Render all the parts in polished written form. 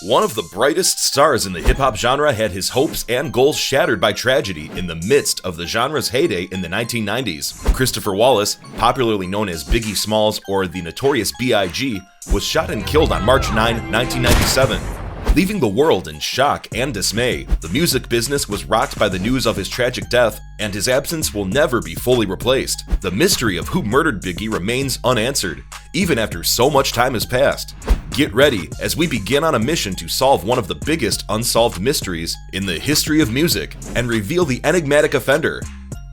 One of the brightest stars in the hip-hop genre had his hopes and goals shattered by tragedy in the midst of the genre's heyday in the 1990s. Christopher Wallace, popularly known as Biggie Smalls or the Notorious B.I.G., was shot and killed on March 9, 1997. Leaving the world in shock and dismay, the music business was rocked by the news of his tragic death, and his absence will never be fully replaced. The mystery of who murdered Biggie remains unanswered, even after so much time has passed. Get ready as we begin on a mission to solve one of the biggest unsolved mysteries in the history of music and reveal the enigmatic offender.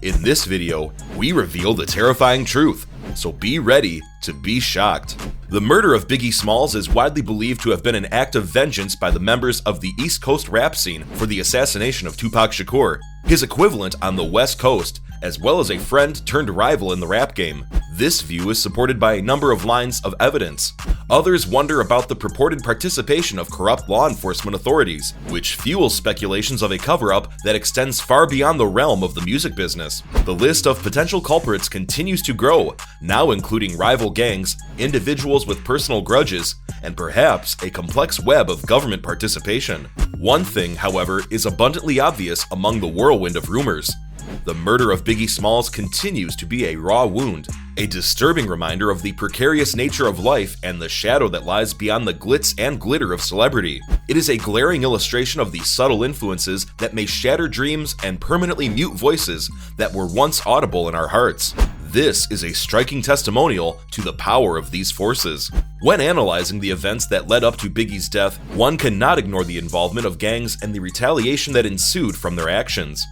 In this video, we reveal the terrifying truth, so be ready to be shocked. The murder of Biggie Smalls is widely believed to have been an act of vengeance by the members of the East Coast rap scene for the assassination of Tupac Shakur, his equivalent on the West Coast, as well as a friend turned rival in the rap game. This view is supported by a number of lines of evidence. Others wonder about the purported participation of corrupt law enforcement authorities, which fuels speculations of a cover-up that extends far beyond the realm of the music business. The list of potential culprits continues to grow, now including rival gangs, individuals with personal grudges, and perhaps a complex web of government participation. One thing, however, is abundantly obvious among the whirlwind of rumors. The murder of Biggie Smalls continues to be a raw wound, a disturbing reminder of the precarious nature of life and the shadow that lies beyond the glitz and glitter of celebrity. It is a glaring illustration of the subtle influences that may shatter dreams and permanently mute voices that were once audible in our hearts. This is a striking testimonial to the power of these forces. When analyzing the events that led up to Biggie's death, one cannot ignore the involvement of gangs and the retaliation that ensued from their actions.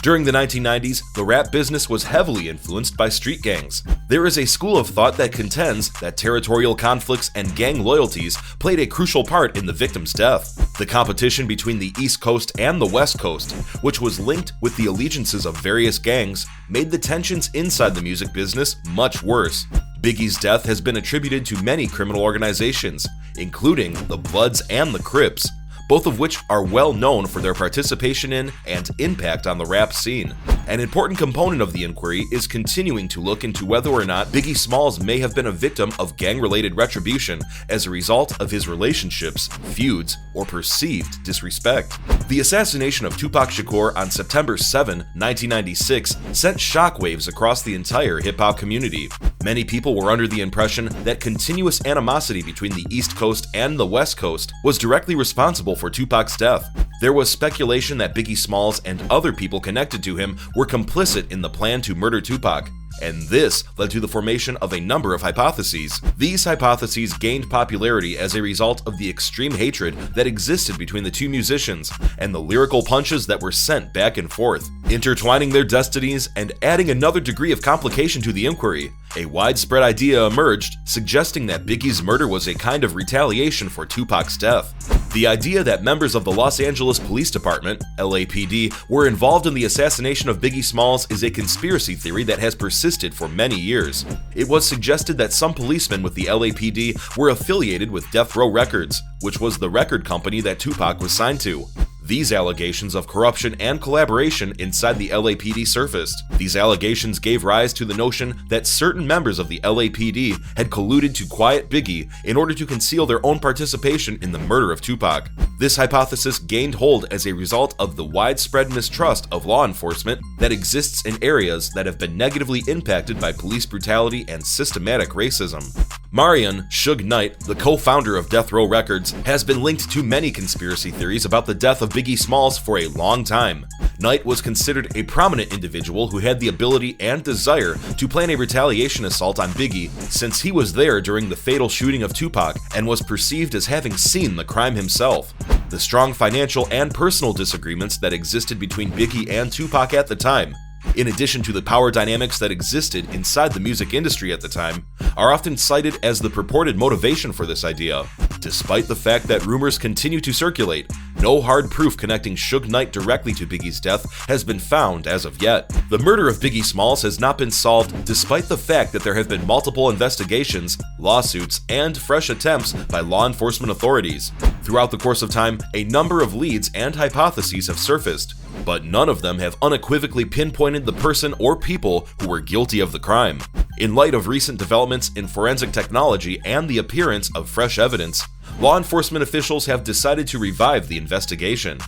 During the 1990s, the rap business was heavily influenced by street gangs. There is a school of thought that contends that territorial conflicts and gang loyalties played a crucial part in the victim's death. The competition between the East Coast and the West Coast, which was linked with the allegiances of various gangs, made the tensions inside the music business much worse. Biggie's death has been attributed to many criminal organizations, including the Bloods and the Crips, both of which are well known for their participation in and impact on the rap scene. An important component of the inquiry is continuing to look into whether or not Biggie Smalls may have been a victim of gang-related retribution as a result of his relationships, feuds, or perceived disrespect. The assassination of Tupac Shakur on September 7, 1996 sent shockwaves across the entire hip-hop community. Many people were under the impression that continuous animosity between the East Coast and the West Coast was directly responsible for Tupac's death. There was speculation that Biggie Smalls and other people connected to him were complicit in the plan to murder Tupac, and this led to the formation of a number of hypotheses. These hypotheses gained popularity as a result of the extreme hatred that existed between the two musicians and the lyrical punches that were sent back and forth. Intertwining their destinies and adding another degree of complication to the inquiry, a widespread idea emerged suggesting that Biggie's murder was a kind of retaliation for Tupac's death. The idea that members of the Los Angeles Police Department, LAPD, were involved in the assassination of Biggie Smalls is a conspiracy theory that has persisted for many years. It was suggested that some policemen with the LAPD were affiliated with Death Row Records, which was the record company that Tupac was signed to. These allegations of corruption and collaboration inside the LAPD surfaced. These allegations gave rise to the notion that certain members of the LAPD had colluded to quiet Biggie in order to conceal their own participation in the murder of Tupac. This hypothesis gained hold as a result of the widespread mistrust of law enforcement that exists in areas that have been negatively impacted by police brutality and systematic racism. Marion Suge Knight, the co-founder of Death Row Records, has been linked to many conspiracy theories about the death of Biggie Smalls for a long time. Knight was considered a prominent individual who had the ability and desire to plan a retaliation assault on Biggie since he was there during the fatal shooting of Tupac and was perceived as having seen the crime himself. The strong financial and personal disagreements that existed between Biggie and Tupac at the time, in addition to the power dynamics that existed inside the music industry at the time, are often cited as the purported motivation for this idea. Despite the fact that rumors continue to circulate, no hard proof connecting Suge Knight directly to Biggie's death has been found as of yet. The murder of Biggie Smalls has not been solved despite the fact that there have been multiple investigations, lawsuits, and fresh attempts by law enforcement authorities. Throughout the course of time, a number of leads and hypotheses have surfaced, but none of them have unequivocally pinpointed the person or people who were guilty of the crime. In light of recent developments in forensic technology and the appearance of fresh evidence, law enforcement officials have decided to revive the investigation,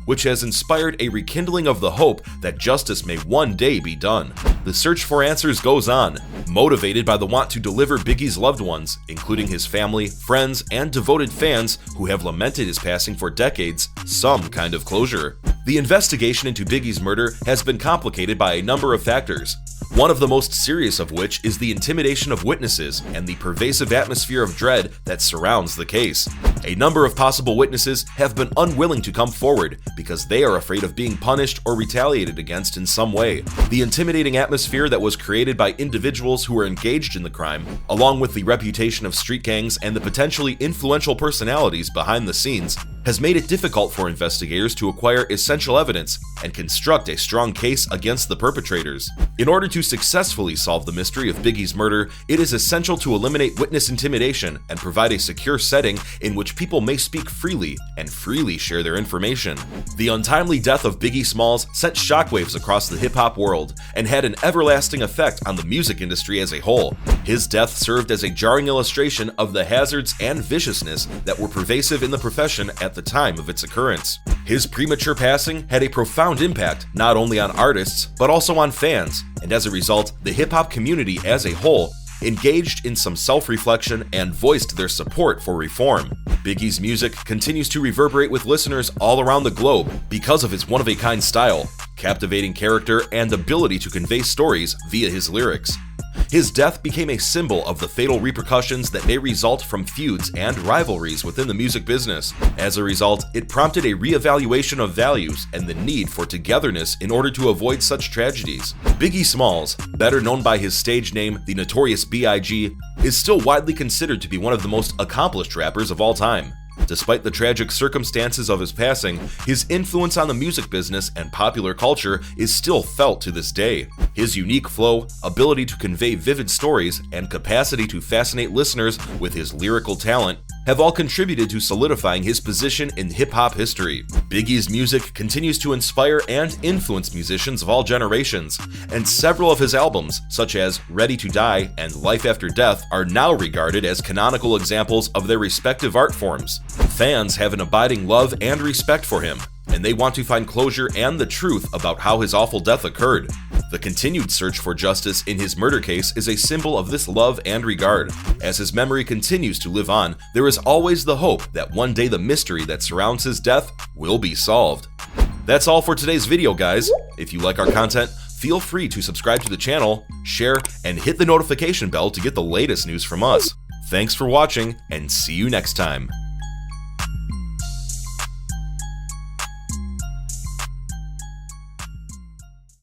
which has inspired a rekindling of the hope that justice may one day be done. The search for answers goes on, motivated by the want to deliver Biggie's loved ones, including his family, friends, and devoted fans who have lamented his passing for decades, some kind of closure. The investigation into Biggie's murder has been complicated by a number of factors, one of the most serious of which is the intimidation of witnesses and the pervasive atmosphere of dread that surrounds the case. A number of possible witnesses have been unwilling to come forward because they are afraid of being punished or retaliated against in some way. The intimidating atmosphere that was created by individuals who were engaged in the crime, along with the reputation of street gangs and the potentially influential personalities behind the scenes, has made it difficult for investigators to acquire essential evidence and construct a strong case against the perpetrators. In order to successfully solve the mystery of Biggie's murder, it is essential to eliminate witness intimidation and provide a secure setting in which people may speak freely and freely share their information. The untimely death of Biggie Smalls sent shockwaves across the hip-hop world and had an everlasting effect on the music industry as a whole. His death served as a jarring illustration of the hazards and viciousness that were pervasive in the profession at the time of its occurrence. His premature passing had a profound impact not only on artists, but also on fans, and as a result, the hip-hop community as a whole engaged in some self-reflection and voiced their support for reform. Biggie's music continues to reverberate with listeners all around the globe because of his one-of-a-kind style, captivating character, and ability to convey stories via his lyrics. His death became a symbol of the fatal repercussions that may result from feuds and rivalries within the music business. As a result, it prompted a re-evaluation of values and the need for togetherness in order to avoid such tragedies. Biggie Smalls, better known by his stage name, the Notorious B.I.G., is still widely considered to be one of the most accomplished rappers of all time. Despite the tragic circumstances of his passing, his influence on the music business and popular culture is still felt to this day. His unique flow, ability to convey vivid stories, and capacity to fascinate listeners with his lyrical talent have all contributed to solidifying his position in hip-hop history. Biggie's music continues to inspire and influence musicians of all generations, and several of his albums, such as Ready to Die and Life After Death, are now regarded as canonical examples of their respective art forms. Fans have an abiding love and respect for him, and they want to find closure and the truth about how his awful death occurred. The continued search for justice in his murder case is a symbol of this love and regard. As his memory continues to live on, there is always the hope that one day the mystery that surrounds his death will be solved. That's all for today's video, guys. If you like our content, feel free to subscribe to the channel, share, and hit the notification bell to get the latest news from us. Thanks for watching, and see you next time.